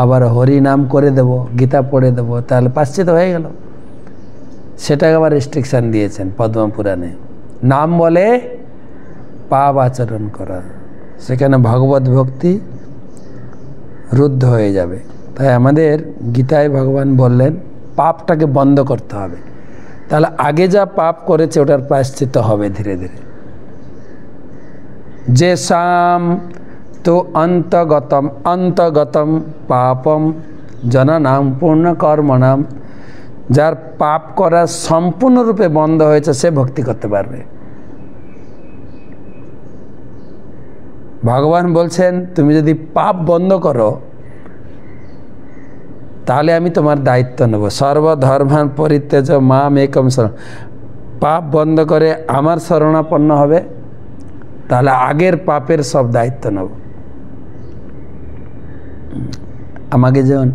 আবার হরি নাম করে দেব, গীতা পড়ে দেব, তাহলে প্রায়শ্চিত্ত হয়ে গেল। সেটাকে আবার রেস্ট্রিকশান দিয়েছেন পদ্মপুরাণে, নাম বলে পাপ আচরণ করা, সেখানে ভগবত ভক্তি রুদ্ধ হয়ে যাবে। তাই আমাদের গীতায় ভগবান বললেন পাপটাকে বন্ধ করতে হবে, তাহলে আগে যা পাপ করেছে ওটার প্রায়শ্চিত্ত হবে ধীরে ধীরে। যে সাম তো অন্তগতম পাপম জননাম পূর্ণ কর্মনাম, যার পাপ করা সম্পূর্ণরূপে বন্ধ হয়েছে সে ভক্তি করতে পারবে। ভগবান বলছেন তুমি যদি পাপ বন্ধ করো তাহলে আমি তোমার দায়িত্ব নেব। সর্বধর্মান পরিত্যাজ্য মাম একম শরণ, পাপ বন্ধ করে আমার শরণাপন্ন হবে, তাহলে আগের পাপের সব দায়িত্ব নেব। আমাকে যেমন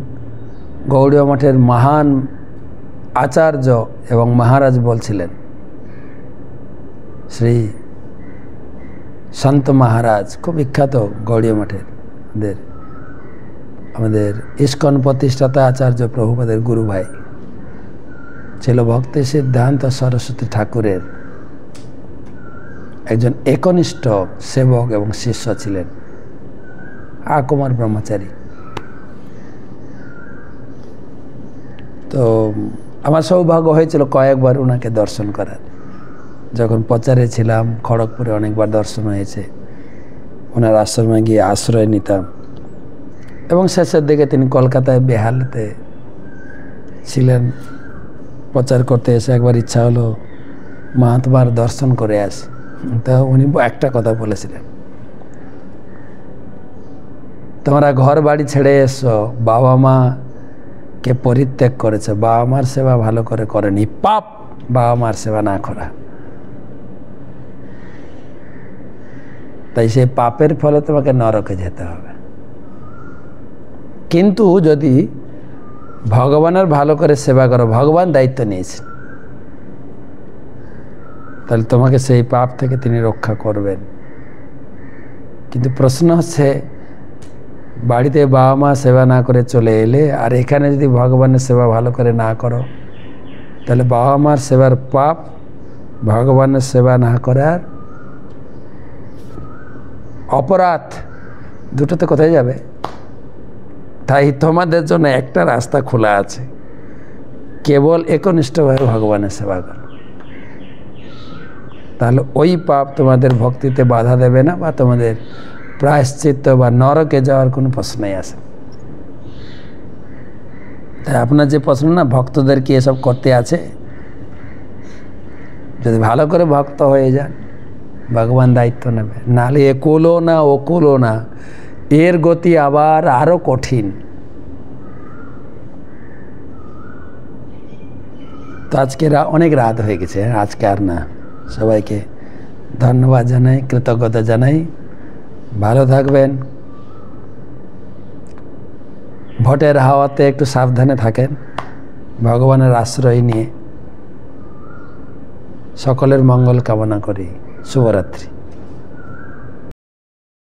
গৌড়ীয় মঠের মহান আচার্য এবং মহারাজ বলছিলেন, শ্রী সন্ত মহারাজ, খুব বিখ্যাত গৌড়ীয় মঠের আমাদের ইস্কন প্রতিষ্ঠাতা আচার্য প্রভুপাদের গুরু ভাই ছিল, ভক্তি সিদ্ধান্ত সরস্বতী ঠাকুরের একজন একনিষ্ঠ সেবক এবং শিষ্য ছিলেন, কুমার ব্রহ্মচারী। তো আমার সৌভাগ্য হয়েছিল কয়েকবার ওনাকে দর্শন করার। যখন প্রচারে ছিলাম খড়গপুরে অনেকবার দর্শন হয়েছে, ওনার আশ্রমে গিয়ে আশ্রয় নিতাম। এবং শেষের দিকে তিনি কলকাতায় বেহালাতে ছিলেন, প্রচার করতে এসে একবার ইচ্ছা হলো মহাত্মার দর্শন করে আসি। তা উনি একটা কথা বলেছিলেন, তোমরা ঘর বাড়ি ছেড়ে এসো, বাবা মাকে পরিত্যাগ করেছে, বাবা মার সেবা ভালো করে করেনি, পাপ বাবা মার সেবা না করা। তাই সেই পাপের ফলে তোমাকে নরকে যেতে হবে। কিন্তু যদি ভগবানের ভালো করে সেবা করো, ভগবান দায়িত্ব নিয়েছেন, তাহলে তোমাকে সেই পাপ থেকে তিনি রক্ষা করবেন। কিন্তু প্রশ্ন হচ্ছে বাড়িতে বাবা মা সেবা না করে চলে এলে আর এখানে যদি ভগবানের সেবা ভালো করে না করো, তাহলে বাবা মার সেবার পাপ, ভগবানের সেবা না করার অপরাধ, দুটোতে কোথায় যাবে? তাই তোমাদের জন্য একটা রাস্তা খোলা আছে, কেবল একনিষ্ঠভাবে ভগবানের সেবা করো, তাহলে ওই পাপ তোমাদের ভক্তিতে বাধা দেবে না বা তোমাদের প্রায়শ্চিত্ত বা নরকে যাওয়ার কোনো প্রশ্নই আসে। তাই আপনার যে প্রশ্ন না ভক্তদের কি এসব করতে আছে, যদি ভালো করে ভক্ত হয়ে যান ভগবান দায়িত্ব নেবে, নাহলে একুলো না ওকুলো না, এর গতি আবার আরো কঠিন। তো আজকে অনেক রাত হয়ে গেছে, আজকে আর না। সবাইকে ধন্যবাদ জানাই, কৃতজ্ঞতা জানাই। ভালো থাকবেন, ভোটের হাওয়াতে একটু সাবধানে থাকেন, ভগবানের আশ্রয় নিয়ে। সকলের মঙ্গল কামনা করি। শুভরাত্রি।